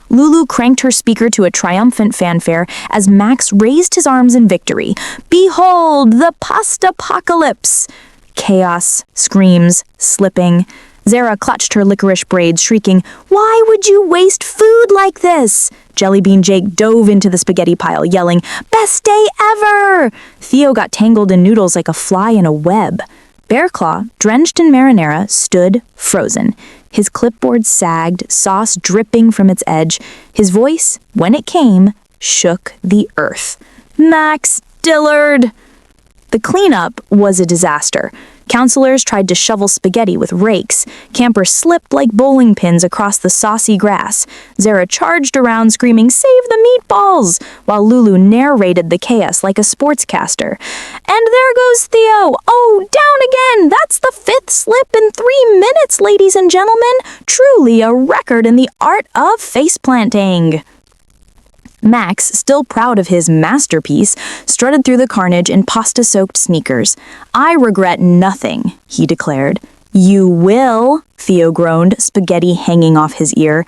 Lulu cranked her speaker to a triumphant fanfare as Max raised his arms in victory. "Behold, the pasta-apocalypse!" Chaos, screams, slipping. Zara clutched her licorice braids, shrieking, "Why would you waste food like this?" Jellybean Jake dove into the spaghetti pile, yelling, "Best day ever!" Theo got tangled in noodles like a fly in a web. Bearclaw, drenched in marinara, stood frozen. His clipboard sagged, sauce dripping from its edge. His voice, when it came, shook the earth. "Max Dillard!" The cleanup was a disaster. Counselors tried to shovel spaghetti with rakes. Campers slipped like bowling pins across the saucy grass. Zara charged around screaming, "Save the meatballs!" while Lulu narrated the chaos like a sportscaster. "And there goes Theo! Oh, down again! That's the 5th slip in 3 minutes, ladies and gentlemen! Truly a record in the art of faceplanting." Max, still proud of his masterpiece, strutted through the carnage in pasta-soaked sneakers. "I regret nothing," he declared. "You will," Theo groaned, spaghetti hanging off his ear.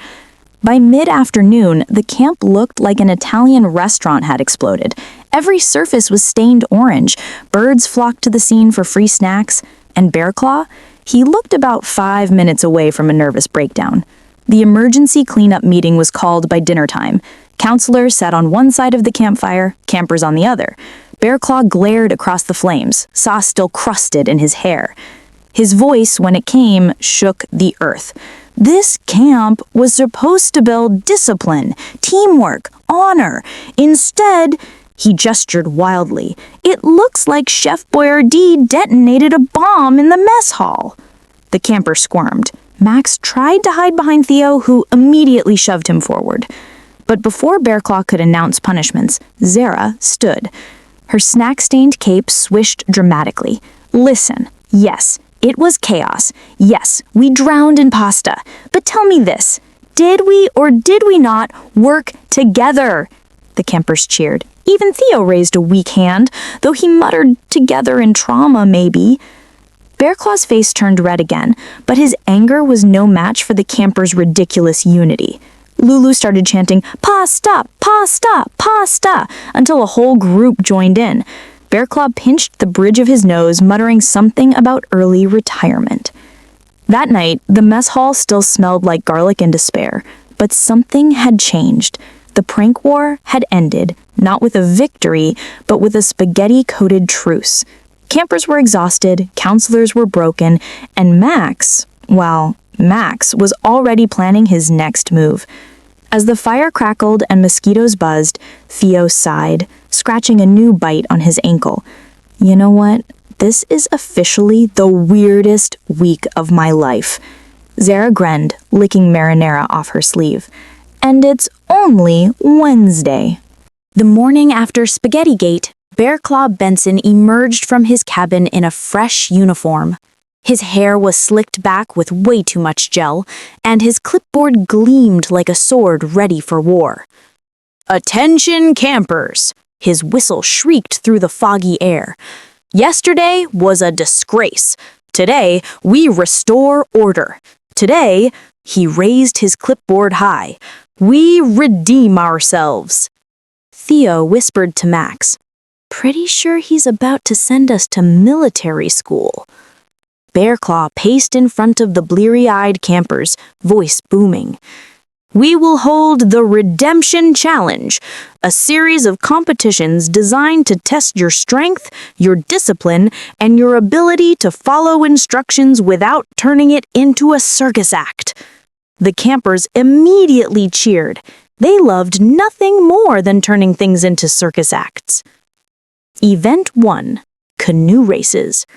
By mid-afternoon, the camp looked like an Italian restaurant had exploded. Every surface was stained orange. Birds flocked to the scene for free snacks. And Bearclaw? He looked about 5 minutes away from a nervous breakdown. The emergency cleanup meeting was called by dinner time. Counselors sat on one side of the campfire, campers on the other. Bearclaw glared across the flames, sauce still crusted in his hair. His voice, when it came, shook the earth. This camp was supposed to build discipline, teamwork, honor. Instead, he gestured wildly. It looks like Chef Boyardee detonated a bomb in the mess hall. The camper squirmed. Max tried to hide behind Theo, who immediately shoved him forward. But before Bearclaw could announce punishments, Zara stood. Her snack-stained cape swished dramatically. "Listen, yes, it was chaos. Yes, we drowned in pasta. But tell me this, did we or did we not work together?" The campers cheered. Even Theo raised a weak hand, though he muttered, "Together in trauma, maybe." Bearclaw's face turned red again, but his anger was no match for the campers' ridiculous unity. Lulu started chanting, "Pasta, pasta, pasta," until a whole group joined in. Bearclaw pinched the bridge of his nose, muttering something about early retirement. That night, the mess hall still smelled like garlic and despair, but something had changed. The prank war had ended, not with a victory, but with a spaghetti-coated truce. Campers were exhausted, counselors were broken, and Max was already planning his next move. As the fire crackled and mosquitoes buzzed, Theo sighed, scratching a new bite on his ankle. "You know what? This is officially the weirdest week of my life." Zara grinned, licking marinara off her sleeve. "And it's only Wednesday." The morning after Spaghetti-gate, Bearclaw Benson emerged from his cabin in a fresh uniform. His hair was slicked back with way too much gel, and his clipboard gleamed like a sword ready for war. "Attention, campers!" His whistle shrieked through the foggy air. "Yesterday was a disgrace. Today, we restore order. Today," he raised his clipboard high, "we redeem ourselves." Theo whispered to Max, "Pretty sure he's about to send us to military school." Bearclaw paced in front of the bleary-eyed campers, voice booming. "We will hold the Redemption Challenge, a series of competitions designed to test your strength, your discipline, and your ability to follow instructions without turning it into a circus act." The campers immediately cheered. They loved nothing more than turning things into circus acts. Event 1: Canoe Races.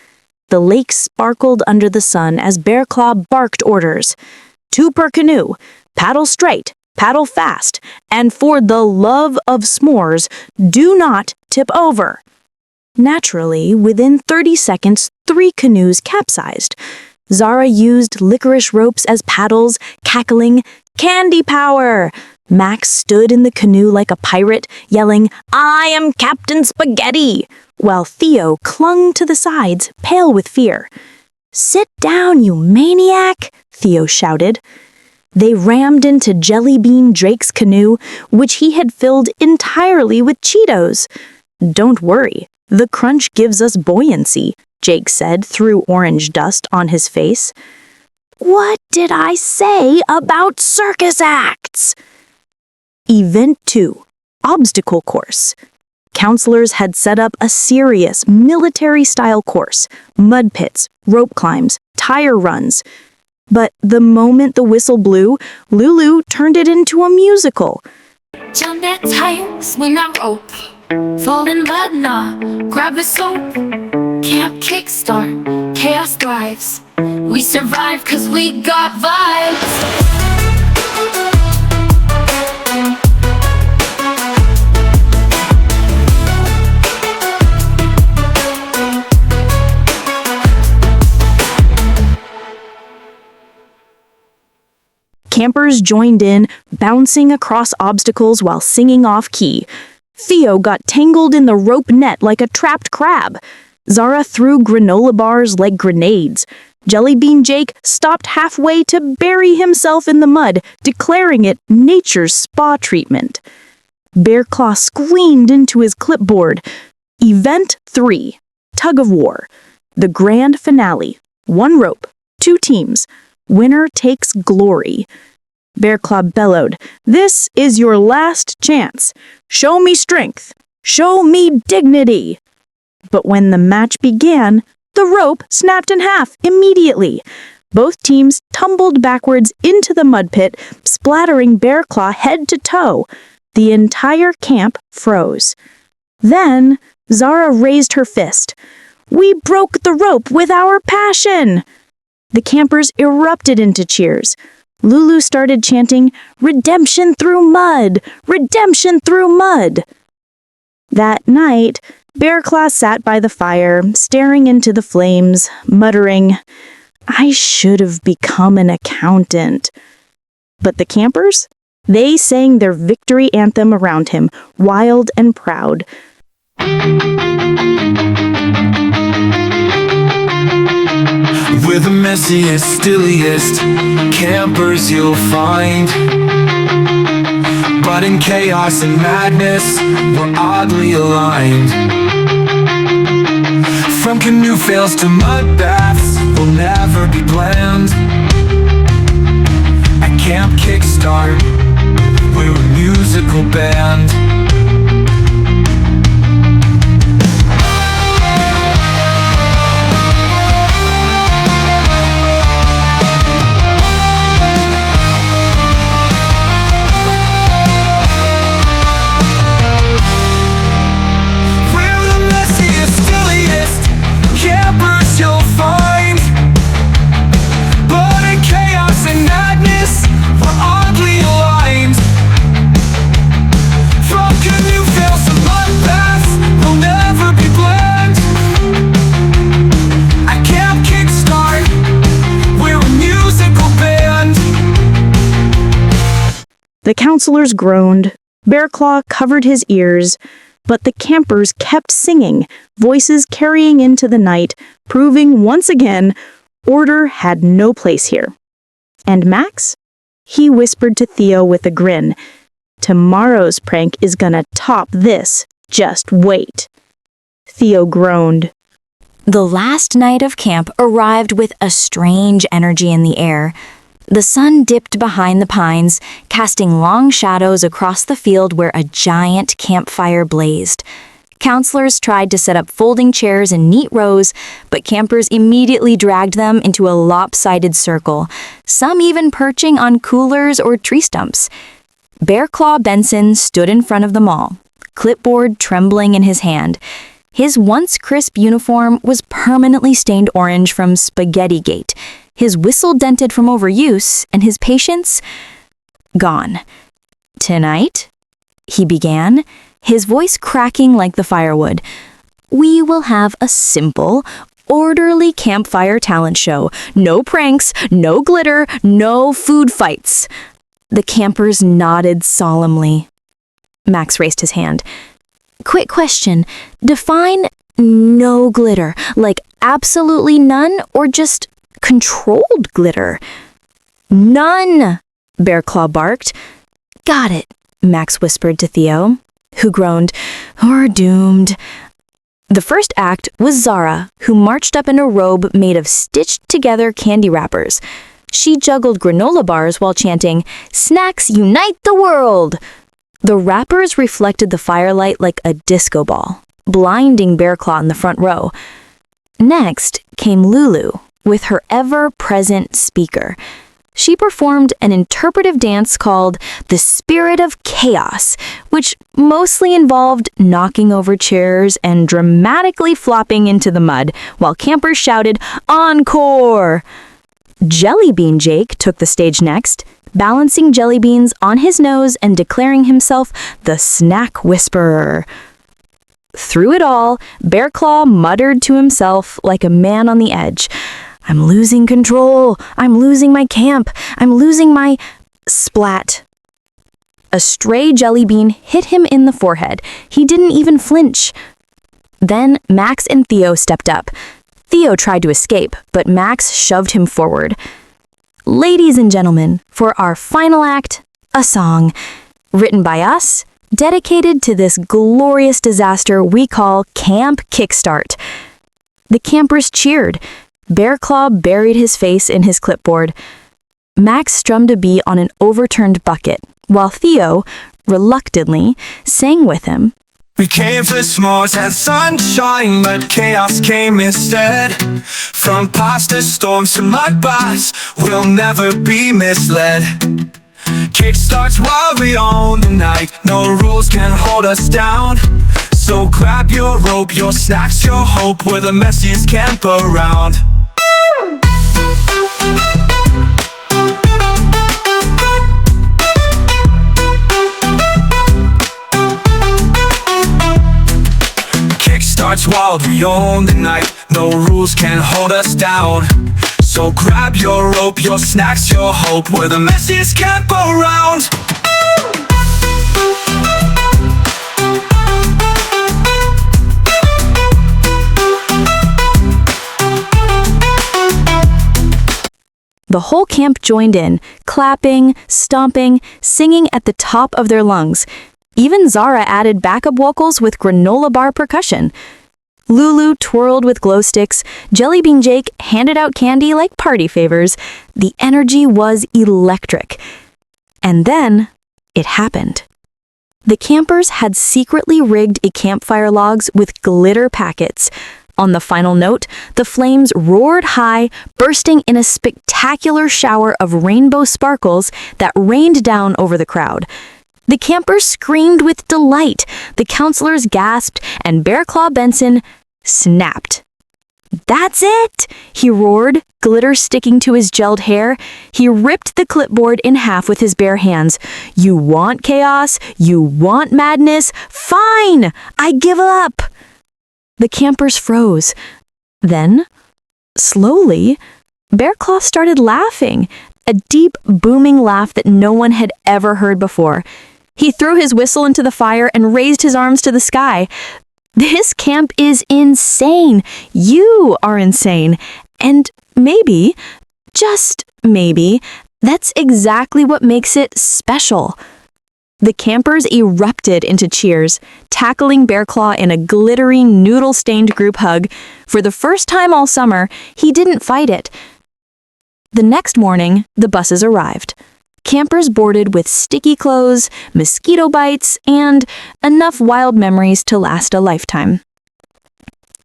The lake sparkled under the sun as Bearclaw barked orders. 2 per canoe, paddle straight, paddle fast, and for the love of s'mores, do not tip over. Naturally, within 30 seconds, 3 canoes capsized. Zara used licorice ropes as paddles, cackling, "Candy power!" Max stood in the canoe like a pirate, yelling, "I am Captain Spaghetti!" while Theo clung to the sides, pale with fear. "Sit down, you maniac!" Theo shouted. They rammed into Jellybean Jake's canoe, which he had filled entirely with Cheetos. "Don't worry, the crunch gives us buoyancy," Jake said through orange dust on his face. What did I say about circus acts? Event 2, Obstacle Course. Counselors had set up a serious military-style course, mud pits, rope climbs, tire runs. But the moment the whistle blew, Lulu turned it into a musical. Jump that tire, swing that rope. Fall in mud, nah, grab the soap. Camp Kickstart, chaos thrives. We survive cause we got vibes. Campers joined in, bouncing across obstacles while singing off-key. Theo got tangled in the rope net like a trapped crab. Zara threw granola bars like grenades. Jellybean Jake stopped halfway to bury himself in the mud, declaring it nature's spa treatment. Bearclaw squeamed into his clipboard. Event 3, Tug of War. The grand finale. 1 rope, 2 teams. Winner takes glory. Bearclaw bellowed, "This is your last chance. Show me strength. Show me dignity." But when the match began, the rope snapped in half immediately. Both teams tumbled backwards into the mud pit, splattering Bearclaw head to toe. The entire camp froze. Then Zara raised her fist. "We broke the rope with our passion!" The campers erupted into cheers. Lulu started chanting, "Redemption through mud! Redemption through mud!" That night, Bearclaw sat by the fire, staring into the flames, muttering, "I should have become an accountant." But the campers? They sang their victory anthem around him, wild and proud. We're the messiest, stilliest campers you'll find. But in chaos and madness, we're oddly aligned. From canoe fails to mud baths, we'll never be bland. At Camp Kickstart, we're a musical band. The counselors groaned. Bearclaw covered his ears, but the campers kept singing, voices carrying into the night, proving once again order had no place here. And Max? He whispered to Theo with a grin, "Tomorrow's prank is gonna top this. Just wait." Theo groaned. The last night of camp arrived with a strange energy in the air. The sun dipped behind the pines, casting long shadows across the field where a giant campfire blazed. Counselors tried to set up folding chairs in neat rows, but campers immediately dragged them into a lopsided circle, some even perching on coolers or tree stumps. Bearclaw Benson stood in front of them all, clipboard trembling in his hand. His once crisp uniform was permanently stained orange from Spaghetti-gate, his whistle dented from overuse, and his patience gone. "Tonight," he began, his voice cracking like the firewood, "we will have a simple, orderly campfire talent show. No pranks, no glitter, no food fights." The campers nodded solemnly. Max raised his hand. "Quick question. Define no glitter, like absolutely none or just controlled glitter?" "None," Bearclaw barked. "Got it," Max whispered to Theo, who groaned, "We're doomed." The first act was Zara, who marched up in a robe made of stitched-together candy wrappers. She juggled granola bars while chanting, "Snacks unite the world!" The wrappers reflected the firelight like a disco ball, blinding Bearclaw in the front row. Next came Lulu, with her ever-present speaker. She performed an interpretive dance called The Spirit of Chaos, which mostly involved knocking over chairs and dramatically flopping into the mud, while campers shouted, "Encore!" Jellybean Jake took the stage next, balancing jelly beans on his nose and declaring himself the Snack Whisperer. Through it all, Bearclaw muttered to himself like a man on the edge, "I'm losing control. I'm losing my camp. I'm losing my..." Splat. A stray jelly bean hit him in the forehead. He didn't even flinch. Then Max and Theo stepped up. Theo tried to escape, but Max shoved him forward. Ladies and gentlemen, for our final act, a song. Written by us, dedicated to this glorious disaster we call Camp Kickstart. The campers cheered. Bearclaw buried his face in his clipboard. Max strummed a beat on an overturned bucket, while Theo, reluctantly, sang with him. We came for s'mores and sunshine, but chaos came instead. From pasta storms to mud baths, we'll never be misled. Kickstart's while we own the night, no rules can hold us down. So grab your rope, your snacks, your hope, we're the messiest camp around. Kickstart's wild, we own the night, no rules can hold us down. So grab your rope, your snacks, your hope, we're the messiest camp around. The whole camp joined in, clapping, stomping, singing at the top of their lungs. Even Zara added backup vocals with granola bar percussion. Lulu twirled with glow sticks. Jellybean Jake handed out candy like party favors. The energy was electric. And then, it happened. The campers had secretly rigged a campfire logs with glitter packets. On the final note, the flames roared high, bursting in a spectacular shower of rainbow sparkles that rained down over the crowd. The campers screamed with delight, the counselors gasped, and Bearclaw Benson snapped. "That's it!" he roared, glitter sticking to his gelled hair. He ripped the clipboard in half with his bare hands. "You want chaos? You want madness? Fine! I give up!" The campers froze. Then, slowly, Bearclaw started laughing, a deep, booming laugh that no one had ever heard before. He threw his whistle into the fire and raised his arms to the sky. "This camp is insane. You are insane. And maybe, just maybe, that's exactly what makes it special." The campers erupted into cheers, tackling Bearclaw in a glittery, noodle-stained group hug. For the first time all summer, he didn't fight it. The next morning, the buses arrived. Campers boarded with sticky clothes, mosquito bites, and enough wild memories to last a lifetime.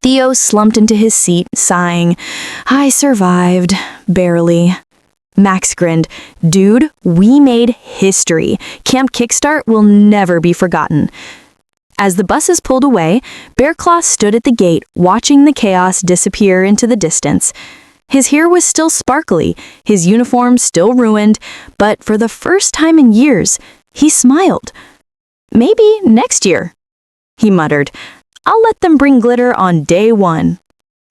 Theo slumped into his seat, sighing, "I survived, barely." Max grinned, "Dude, we made history. Camp Kickstart will never be forgotten." As the buses pulled away, Bearclaw stood at the gate, watching the chaos disappear into the distance. His hair was still sparkly, his uniform still ruined, but for the first time in years, he smiled. "Maybe next year," he muttered. "I'll let them bring glitter on day one."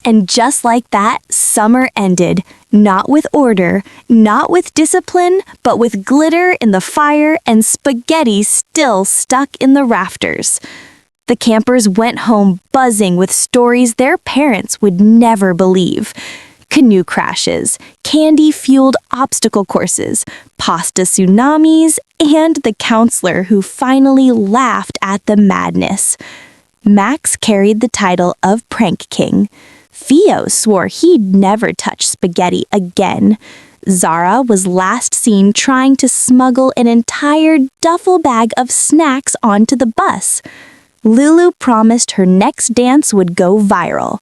And just like that, summer ended. Not with order, not with discipline, but with glitter in the fire and spaghetti still stuck in the rafters. The campers went home buzzing with stories their parents would never believe. Canoe crashes, candy-fueled obstacle courses, pasta tsunamis, and the counselor who finally laughed at the madness. Max carried the title of Prank King. Theo swore he'd never touch spaghetti again. Zara was last seen trying to smuggle an entire duffel bag of snacks onto the bus. Lulu promised her next dance would go viral.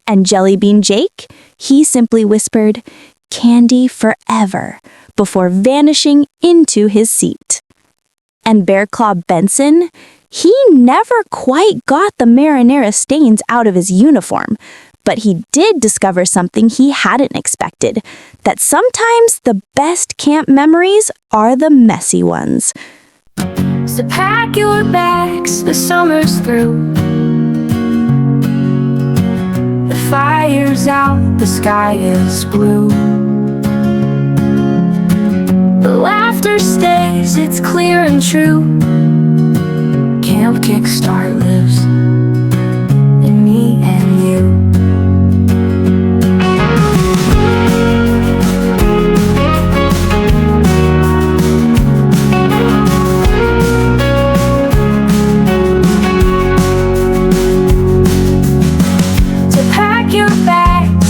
And Jellybean Jake, he simply whispered, "Candy forever," before vanishing into his seat. And Bear Claw Benson, he never quite got the marinara stains out of his uniform, but he did discover something he hadn't expected, that sometimes the best camp memories are the messy ones. So pack your bags, the summer's through. The fire's out, the sky is blue. The laughter stays, it's clear and true. Camp Kickstart lives in me and you.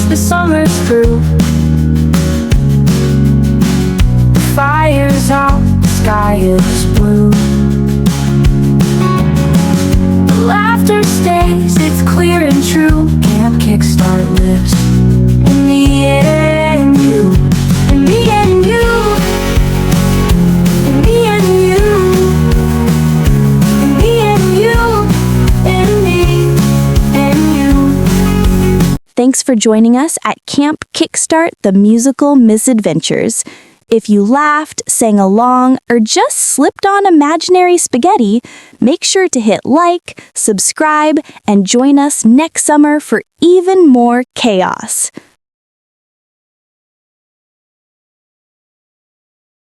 The summer's through. The fire's out, the sky is blue. The laughter stays, it's clear and true. Camp Kickstart lives in me and you. In me and you. In me and you. In me and you. In me and you. Thanks for joining us at Camp Kickstart the Musical Misadventures. If you laughed, sang along, or just slipped on imaginary spaghetti, make sure to hit like, subscribe, and join us next summer for even more chaos.